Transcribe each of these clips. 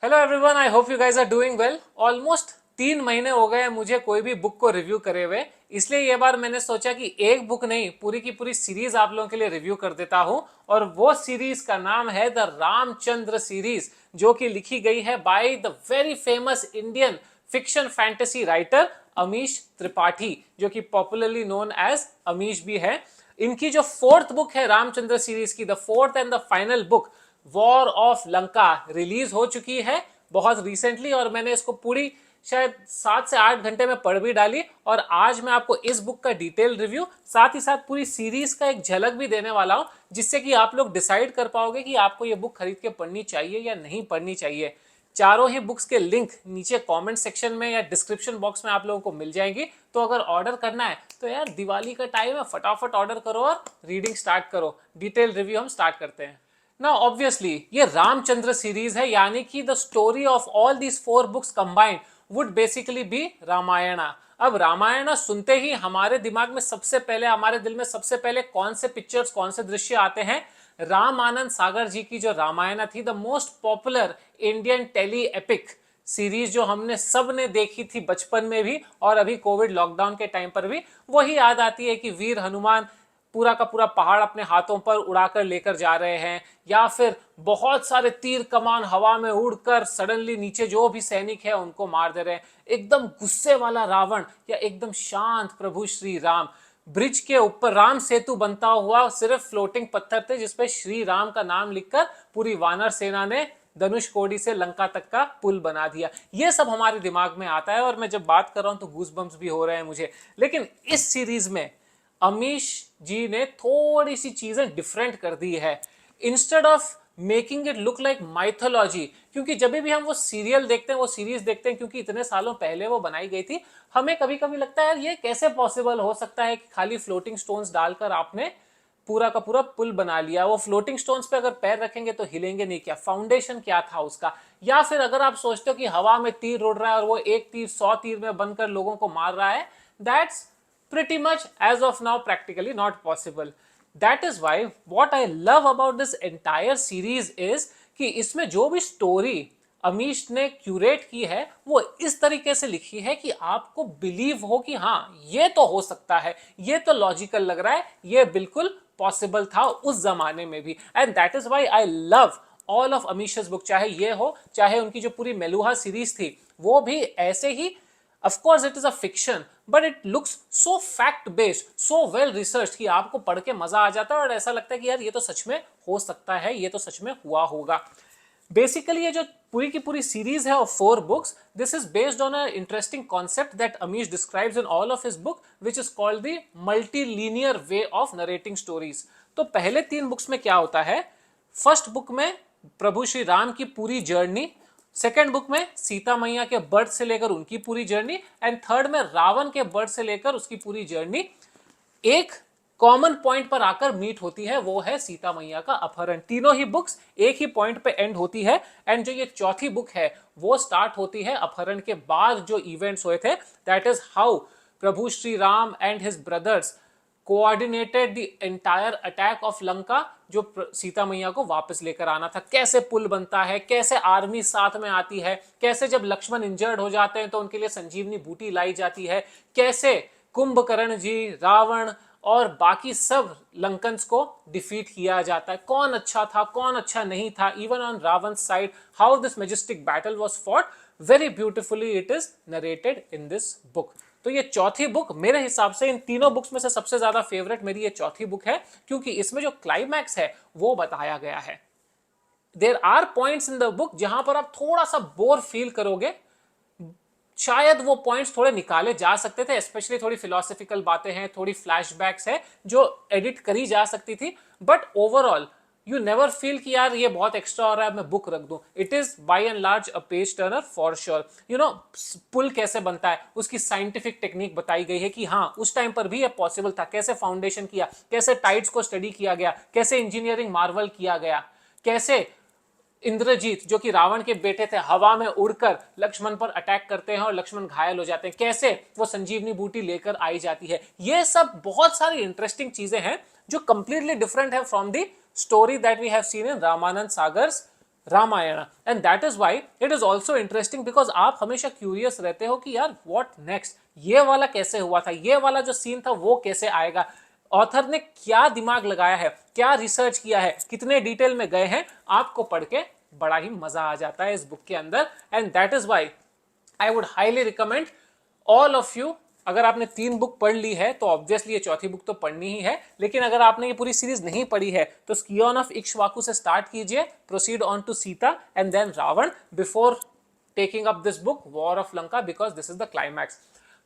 Hello everyone, I hope you guys are doing well. Almost 3 महीने हो गए मुझे कोई भी बुक को रिव्यू करे हुए, इसलिए ये बार मैंने सोचा कि एक बुक नहीं पूरी की पूरी सीरीज आप लोगों के लिए रिव्यू कर देता हूं। और वो सीरीज का नाम है द रामचंद्र सीरीज, जो कि लिखी गई है by the very famous Indian fiction fantasy writer Amish Tripathi, जो कि पॉपुलरली नोन एज अमीश भी है। इनकी जो फोर्थ बुक है रामचंद्र सीरीज की, the fourth and the final book war of Lanka, release हो चुकी है बहुत रिसेंटली, और मैंने इसको पूरी शायद 7 से 8 घंटे में पढ़ भी डाली। और आज मैं आपको इस बुक का डिटेल रिव्यू, साथ ही साथ पूरी सीरीज का एक झलक भी देने वाला हूं, जिससे कि आप लोग डिसाइड कर पाओगे कि आपको ये बुक खरीद के पढ़नी चाहिए या नहीं पढ़नी चाहिए। चारों ही बुक्स के लिंक नीचे कमेंट सेक्शन में या डिस्क्रिप्शन बॉक्स में आप लोगों को मिल जाएंगी। तो अगर ऑर्डर करना है तो यार दिवाली का टाइम है, फटाफट ऑर्डर करो और रीडिंग स्टार्ट करो। डिटेल रिव्यू हम स्टार्ट करते हैं। Now obviously ये रामचंद्र सीरीज है, यानी कि the story of all these 4 books combined would basically be Ramayana. अब रामायणा सुनते ही हमारे दिमाग में सबसे पहले, हमारे दिल में सबसे पहले कौन से पिक्चर्स, कौन से दृश्य आते हैं? राम आनंद सागर जी की जो रामायणा थी, the most popular Indian tele epic series, जो हमने सब ने देखी थी बचपन में भी और अभी कोविड लॉकडाउन के टाइम पर भी। वही याद आती है कि वीर हनुमान पूरा का पूरा पहाड़ अपने हाथों पर उड़ाकर लेकर जा रहे हैं, या फिर बहुत सारे तीर कमान हवा में उड़कर सडनली नीचे जो भी सैनिक है उनको मार दे रहे हैं। एकदम गुस्से वाला रावण या एकदम शांत प्रभु श्री राम। ब्रिज के ऊपर राम सेतु बनता हुआ, सिर्फ फ्लोटिंग पत्थर थे जिसपे श्री राम का नाम लिखकर पूरी वानर सेना ने धनुष कोडी से लंका तक का पुल बना दिया। ये सब हमारे दिमाग में आता है और मैं जब बात कर रहा हूं तो गूज़बम्प्स भी हो रहे हैं मुझे। लेकिन इस सीरीज में अमीश जी ने थोड़ी सी चीजें डिफरेंट कर दी है। Instead of making it look like mythology, क्योंकि जब भी हम वो सीरियल देखते हैं, वो सीरीज देखते हैं, क्योंकि इतने सालों पहले वो बनाई गई थी, हमें कभी कभी लगता है यार ये कैसे पॉसिबल हो सकता है कि खाली फ्लोटिंग स्टोन्स डालकर आपने पूरा का पूरा पुल बना लिया। वो फ्लोटिंग स्टोन्स पे अगर पैर रखेंगे तो हिलेंगे नहीं क्या? फाउंडेशन क्या था उसका? या फिर अगर आप सोचते हो कि हवा में तीर उड़ रहा है और वो एक तीर 100 तीर में बनकर लोगों को मार रहा है, that's pretty much as of now practically not possible. That is why what I love about this entire series is कि इसमें जो भी स्टोरी अमीश ने क्यूरेट की है वो इस तरीके से लिखी है कि आपको बिलीव हो कि हाँ ये तो हो सकता है, ये तो लॉजिकल लग रहा है, ये बिल्कुल पॉसिबल था उस जमाने में भी। And that is why I love all of Amish's book, चाहे ये हो चाहे उनकी जो पूरी मेलुहा सीरीज थी वो भी ऐसे ही। Of course it is a fiction, but it looks so fact based, so well researched कि आपको पढ़ के मजा आ जाता है और ऐसा लगता है कि यार ये तो सच में हो सकता है, ये तो सच में हुआ होगा। बेसिकली ये जो पूरी की पूरी सीरीज है of 4 books, this is based on a interesting concept that Amish describes in all of his book, which is called the multi linear way of narrating stories. तो पहले 3 बुक्स में क्या होता है? फर्स्ट बुक में प्रभु श्री राम की पूरी जर्नी, सेकेंड बुक में सीता मैया के बर्थ से लेकर उनकी पूरी जर्नी, एंड थर्ड में रावण के बर्थ से लेकर उसकी पूरी जर्नी एक कॉमन पॉइंट पर आकर मीट होती है, वो है सीता मैया का अपहरण। तीनों ही बुक्स एक ही पॉइंट पे एंड होती है। एंड जो ये चौथी बुक है वो स्टार्ट होती है अपहरण के बाद जो इवेंट्स हुए थे। That is how Prabhu Shri Ram and his brothers coordinated the entire attack of Lanka, जो सीता मैया को वापस लेकर आना था। कैसे पुल बनता है, कैसे आर्मी साथ में आती है, कैसे जब लक्ष्मण इंजर्ड हो जाते हैं तो उनके लिए संजीवनी बूटी लाई जाती है, कैसे कुंभकर्ण जी, रावण और बाकी सब लंकन्स को डिफीट किया जाता है, कौन अच्छा था कौन अच्छा नहीं था, even on Ravan side how this majestic battle was fought. Very beautifully it is narrated in this book. तो ये चौथी बुक मेरे हिसाब से इन तीनों बुक्स में से सबसे ज्यादा फेवरेट मेरी ये चौथी बुक है, क्योंकि इसमें जो क्लाइमैक्स है वो बताया गया है। There are points in the book जहां पर आप थोड़ा सा बोर फील करोगे, शायद वो पॉइंट्स थोड़े निकाले जा सकते थे, स्पेशली थोड़ी फिलोसॉफिकल बातें हैं, थोड़ी फ्लैशबैक्स है जो एडिट करी जा सकती थी, but overall you never feel कि यार ये बहुत एक्स्ट्रा हो रहा है मैं बुक रख दूं। It is by and large a page turner for sure. You know, पुल कैसे बनता है उसकी साइंटिफिक टेक्निक बताई गई है कि हाँ उस टाइम पर भी ये पॉसिबल था, कैसे फाउंडेशन किया, कैसे टाइड्स को स्टडी किया गया, कैसे इंजीनियरिंग मार्वल किया गया, कैसे इंद्रजीत जो कि रावण के बेटे थे हवा में उड़कर लक्ष्मण पर अटैक करते हैं और लक्ष्मण घायल हो जाते हैं, कैसे वो संजीवनी बूटी लेकर आई जाती है। ये सब बहुत सारी इंटरेस्टिंग चीजें हैं जो कंप्लीटली डिफरेंट है from the story that we have seen in Ramanand Sagar's Ramayan. And that is why it is also interesting because आप हमेशा क्यूरियस रहते हो कि यार व्हाट नेक्स्ट, ये वाला कैसे हुआ था, ये वाला जो सीन था वो कैसे आएगा, ऑथर ने क्या दिमाग लगाया है, क्या रिसर्च किया है, कितने डिटेल में गए हैं। आपको पढ़ के बड़ा ही मजा आ जाता है इस बुक के अंदर। And that is why I would highly recommend all of you, अगर आपने 3 बुक पढ़ ली है तो ऑब्वियसली ये चौथी बुक तो पढ़नी ही है, लेकिन अगर आपने ये पूरी सीरीज नहीं पढ़ी है तो स्कियोन ऑफ इक्ष्वाकु से स्टार्ट कीजिए, proceed on to Sita and then Ravan before taking up this book war of Lanka, because this is the climax.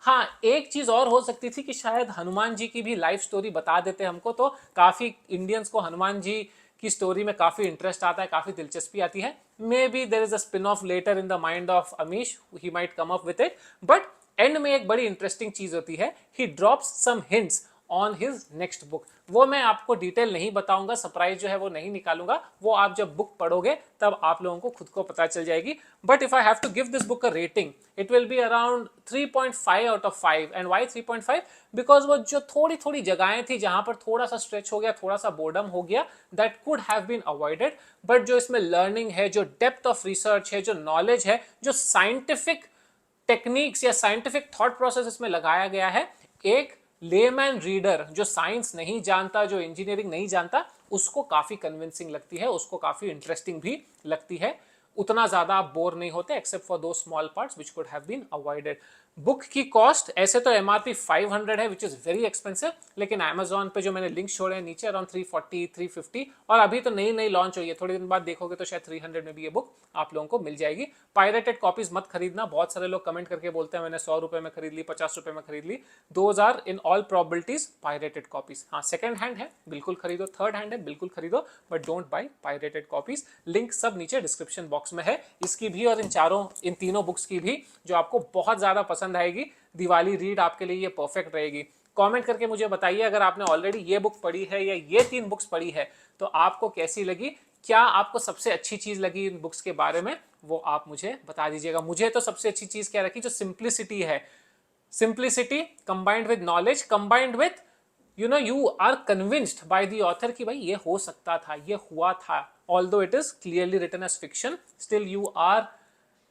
हाँ, एक चीज और हो सकती थी कि शायद हनुमान जी की भी लाइफ स्टोरी बता देते हमको, तो काफी इंडियंस को हनुमान जी की स्टोरी में काफी इंटरेस्ट आता है, काफी दिलचस्पी आती है। May be there is a spin off later in the mind of Amish, he might come up with it, but end में एक बड़ी इंटरेस्टिंग चीज होती है, he drops some hints on his next book. वो मैं आपको डिटेल नहीं बताऊंगा, सरप्राइज जो है वो नहीं निकालूंगा, वो आप जब बुक पढ़ोगे तब आप लोगों को खुद को पता चल जाएगी। But if I have to give this book a rating, it will be around 3.5 out of 5। And why 3.5? Because वो जो थोड़ी थोड़ी जगहें थी जहां पर थोड़ा सा स्ट्रेच हो गया, थोड़ा सा बोर्डम हो गया, that could have been avoided. But जो इसमें लर्निंग है, जो डेप्थ ऑफ रिसर्च है, जो नॉलेज है, जो साइंटिफिक टेक्निक्स या साइंटिफिक थॉट प्रोसेस इसमें लगाया गया है, एक लेमैन रीडर जो साइंस नहीं जानता, जो इंजीनियरिंग नहीं जानता, उसको काफी कन्विंसिंग लगती है, उसको काफी इंटरेस्टिंग भी लगती है। उतना ज्यादा आप बोर नहीं होते एक्सेप्ट फॉर दो small parts which could have been avoided. Book की कॉस्ट ऐसे तो एमआरपी 500 है विच इज वेरी एक्सपेंसिव, लेकिन अमेजॉन पे जो मैंने लिंक छोड़े हैं नीचे अराउंड 340 350, और अभी तो नई नई लॉन्च हुई है, थोड़ी दिन बाद देखोगे तो शायद 300 में भी ये बुक आप लोगों को मिल जाएगी। पायरेटेड कॉपीज मत खरीदना, बहुत सारे लोग कमेंट करके बोलते हैं मैंने 100 रुपए में खरीद ली, 50 रुपए में खरीद ली, those are in all probabilities pirated copies. हाँ, सेकंड हैंड है बिल्कुल खरीदो, थर्ड हैंड है बिल्कुल खरीदो, but don't buy pirated copies. Link सब नीचे डिस्क्रिप्शन बॉक्स में है, इसकी भी और इन तीनों बुक्स की भी, जो आपको बहुत ज्यादा पसंद आएगी। दिवाली रीड आपके लिए ये परफेक्ट रहेगी। कमेंट करके मुझे बताइए अगर आपने ऑलरेडी ये बुक पढ़ी है या ये 3 बुक्स पढ़ी है तो आपको कैसी लगी, क्या आपको सबसे अच्छी चीज लगी इन बुक्स के बारे में, वो आप मुझे बता दीजिएगा। मुझे तो सबसे अच्छी चीज क्या रखी, जो सिंप्लिसिटी है, simplicity combined with knowledge, combined with you are convinced by the author कि भाई ये हो सकता था, ये हुआ था, although it is clearly written as fiction, still you are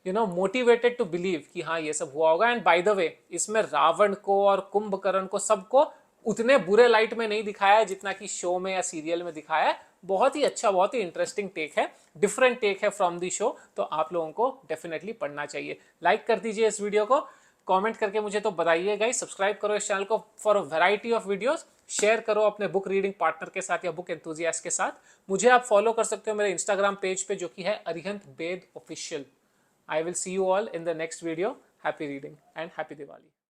motivated to believe कि हाँ ये सब हुआ होगा। एंड बाय द वे इसमें रावण को और कुंभकर्ण को सबको उतने बुरे लाइट में नहीं दिखाया है जितना कि शो में या सीरियल में दिखाया है। बहुत ही अच्छा, बहुत ही इंटरेस्टिंग टेक है, डिफरेंट टेक है फ्रॉम दी शो, तो आप लोगों को डेफिनेटली पढ़ना चाहिए। लाइक कर दीजिए इस वीडियो को, कमेंट करके मुझे तो बताइएगा, सब्सक्राइब करो इस चैनल को for a variety of videos, share करो अपने बुक रीडिंग पार्टनर के साथ या बुक एंथुसियास्ट के साथ। मुझे आप फॉलो कर सकते हो मेरे इंस्टाग्राम पेज पे जो कि है अरिहंत बेद official. I will see you all in the next video. Happy reading and happy Diwali.